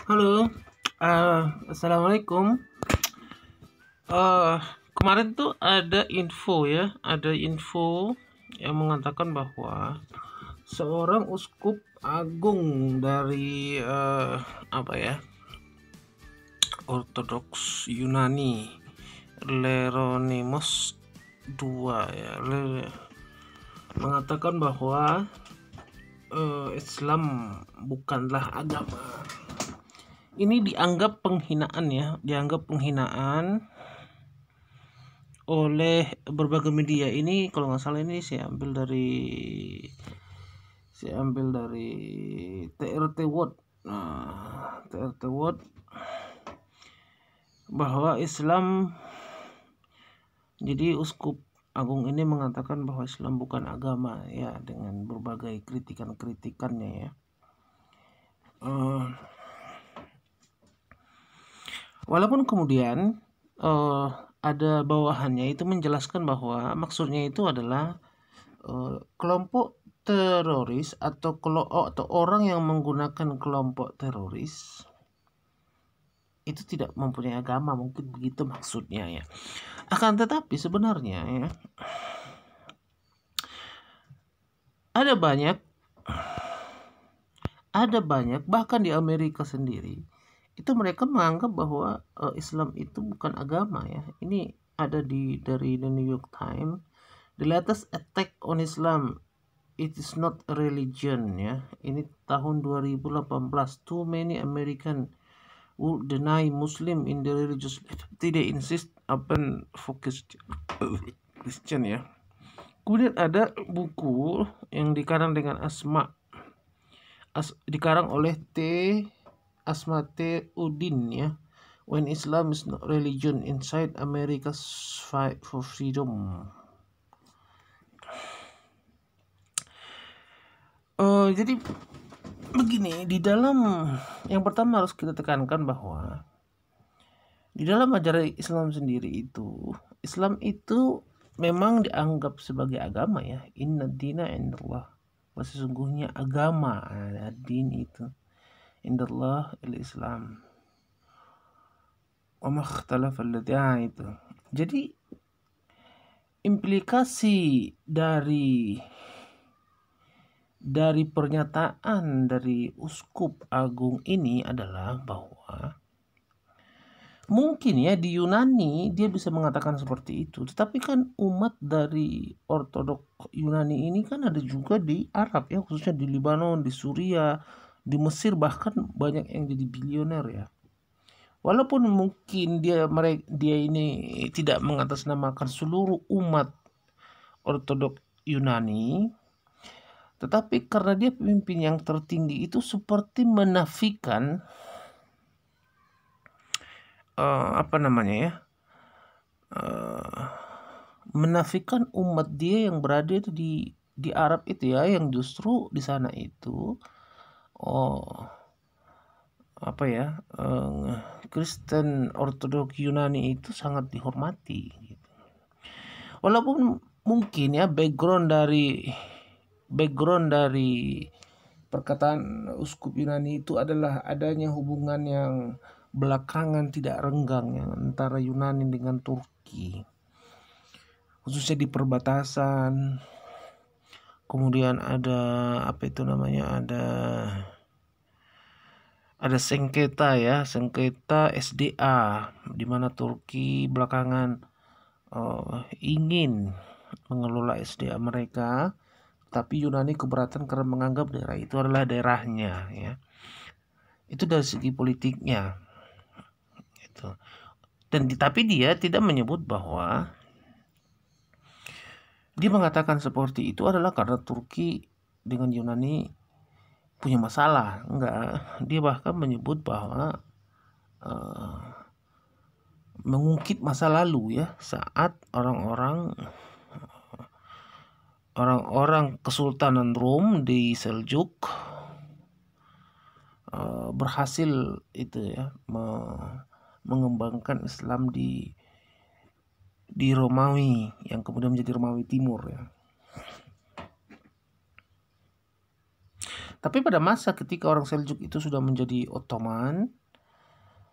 Halo, assalamualaikum. Eh, Kemarin tuh ada info yang mengatakan bahwa seorang uskup agung dari Ortodoks Yunani, Leronimos II mengatakan bahwa Islam bukanlah agama. Ini dianggap penghinaan oleh berbagai media. Ini kalau nggak salah ini saya ambil dari TRT World. TRT World bahwa jadi uskup agung ini mengatakan bahwa Islam bukan agama ya, dengan berbagai kritikannya ya. Walaupun kemudian ada bawahannya itu menjelaskan bahwa maksudnya itu adalah kelompok teroris atau orang yang menggunakan kelompok teroris itu tidak mempunyai agama, mungkin begitu maksudnya ya. Akan tetapi sebenarnya ya, ada banyak bahkan di Amerika sendiri itu mereka menganggap bahwa Islam itu bukan agama ya. Ini ada dari The New York Times. The latest attack on Islam, it is not a religion ya. Ini tahun 2018. Too many American would deny Muslim in the religious liberty they insist upon focus Christian ya. Kemudian ada buku yang dikarang dengan dikarang oleh Asma T. Udin ya, When Islam is Not Religion Inside America's Fight for Freedom. Jadi begini, yang pertama harus kita tekankan bahwa di dalam ajaran Islam sendiri itu, Islam itu memang dianggap sebagai agama ya. Inna dina indallah, sesungguhnya agama din itu indallah al-Islam. Wa makhtalafa itu. Jadi implikasi dari pernyataan dari uskup agung ini adalah bahwa mungkin ya di Yunani dia bisa mengatakan seperti itu, tetapi kan umat dari Ortodoks Yunani ini kan ada juga di Arab ya, khususnya di Lebanon, di Suriah, di Mesir, bahkan banyak yang jadi bilioner ya. Walaupun mungkin dia ini tidak mengatasnamakan seluruh umat Ortodoks Yunani, tetapi karena dia pemimpin yang tertinggi itu seperti menafikan menafikan umat dia yang berada itu di Arab itu ya, yang justru di sana itu Kristen Ortodoks Yunani itu sangat dihormati gitu. Walaupun mungkin ya background dari perkataan uskup Yunani itu adalah adanya hubungan yang belakangan tidak renggang yang antara Yunani dengan Turki, khususnya di perbatasan. Kemudian ada ada sengketa SDA, di mana Turki belakangan ingin mengelola SDA mereka, tapi Yunani keberatan karena menganggap daerah itu adalah daerahnya ya. Itu dari segi politiknya gitu. Tapi dia tidak menyebut bahwa dia mengatakan seperti itu adalah karena Turki dengan Yunani punya masalah. Enggak, dia bahkan menyebut bahwa mengungkit masa lalu ya, saat orang-orang Kesultanan Rom di Seljuk berhasil itu ya mengembangkan Islam di Romawi yang kemudian menjadi Romawi Timur ya. Tapi pada masa ketika orang Seljuk itu sudah menjadi Ottoman,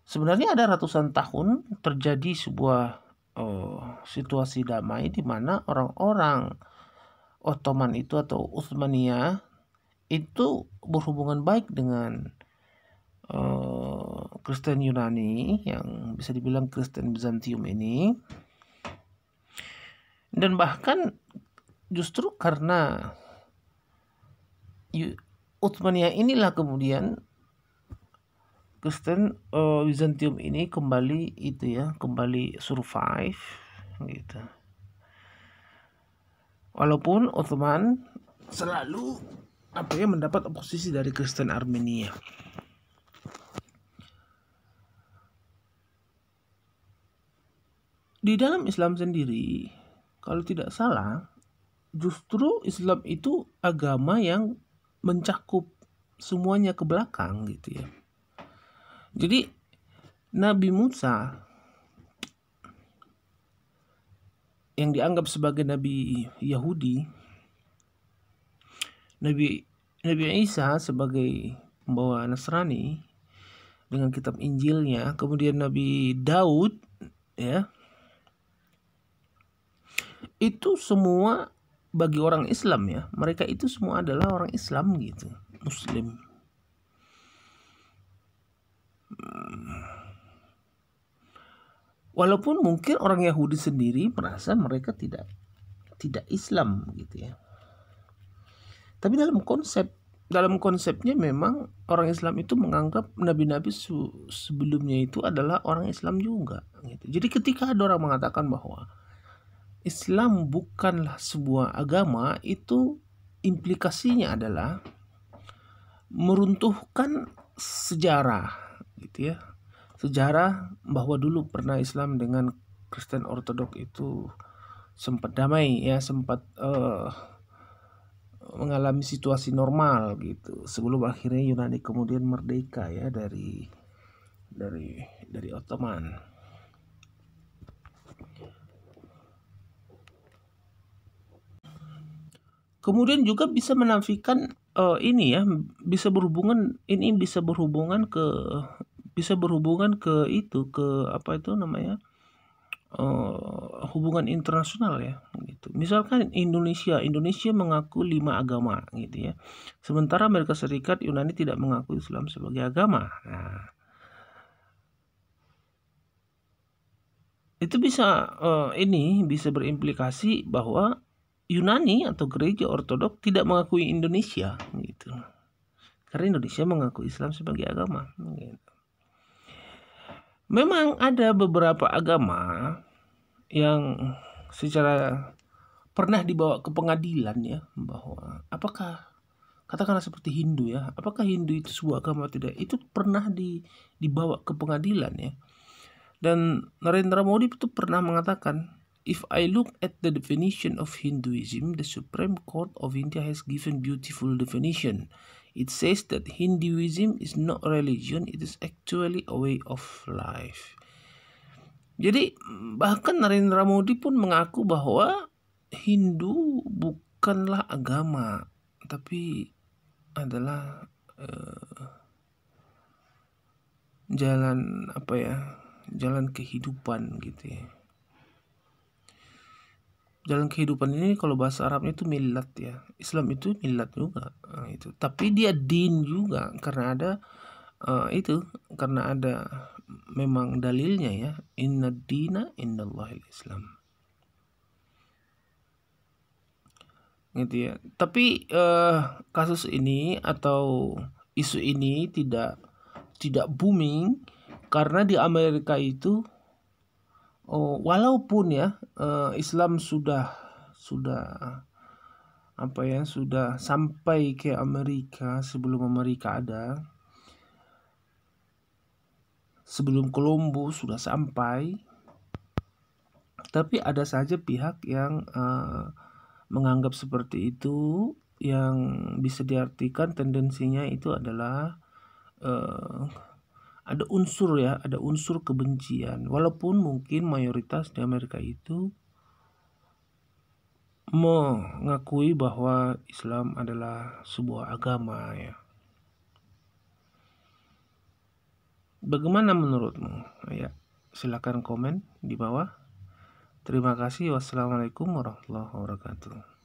sebenarnya ada ratusan tahun terjadi sebuah situasi damai di mana orang-orang Ottoman itu atau Utsmaniyah itu berhubungan baik dengan Kristen Yunani yang bisa dibilang Kristen Bizantium ini, dan bahkan justru karena Utsmaniyah inilah kemudian Kristen Bizantium ini kembali survive gitu. Walaupun Ottoman selalu mendapat oposisi dari Kristen Armenia. Di dalam Islam sendiri, kalau tidak salah, justru Islam itu agama yang mencakup semuanya ke belakang gitu ya. Jadi Nabi Musa yang dianggap sebagai Nabi Yahudi, Nabi Isa sebagai pembawa Nasrani dengan kitab Injilnya, kemudian Nabi Daud ya, itu semua bagi orang Islam ya, mereka itu semua adalah orang Islam gitu, Muslim. Walaupun mungkin orang Yahudi sendiri merasa mereka tidak Islam gitu ya. Tapi dalam konsepnya memang orang Islam itu menganggap nabi-nabi sebelumnya itu adalah orang Islam juga gitu. Jadi ketika ada orang mengatakan bahwa Islam bukanlah sebuah agama, itu implikasinya adalah meruntuhkan sejarah gitu ya. Sejarah bahwa dulu pernah Islam dengan Kristen Ortodok itu sempat damai ya, sempat mengalami situasi normal gitu sebelum akhirnya Yunani kemudian merdeka ya dari Ottoman. Kemudian juga bisa menafikan ini ya, bisa berhubungan ke itu, ke apa itu namanya, hubungan internasional ya gitu. Misalkan Indonesia mengaku 5 agama gitu ya, sementara Amerika Serikat, Yunani tidak mengaku Islam sebagai agama. Nah, itu bisa bisa berimplikasi bahwa Yunani atau gereja Ortodok tidak mengakui Indonesia gitu, karena Indonesia mengaku Islam sebagai agama gitu. Memang ada beberapa agama yang secara pernah dibawa ke pengadilan ya, bahwa apakah katakanlah seperti Hindu ya, apakah Hindu itu sebuah agama tidak, itu pernah dibawa ke pengadilan ya. Dan Narendra Modi itu pernah mengatakan, if I look at the definition of Hinduism, the Supreme Court of India has given beautiful definition. It says that Hinduism is not religion, it is actually a way of life. Jadi bahkan Narendra Modi pun mengaku bahwa Hindu bukanlah agama, tapi adalah jalan kehidupan gitu ya. Jalan kehidupan ini kalau bahasa Arabnya itu millat ya. Islam itu millat juga itu. Tapi dia din juga karena ada memang dalilnya ya. Inna dina indallahil Islam. Gitu ya. Tapi kasus ini atau isu ini tidak booming karena di Amerika itu walaupun ya Islam sudah sampai ke Amerika sebelum Columbus sudah sampai, tapi ada saja pihak yang menganggap seperti itu, yang bisa diartikan tendensinya itu adalah ada unsur kebencian, walaupun mungkin mayoritas di Amerika itu mengakui bahwa Islam adalah sebuah agama ya. Bagaimana menurutmu? Ya, silakan komen di bawah. Terima kasih. Wassalamualaikum warahmatullahi wabarakatuh.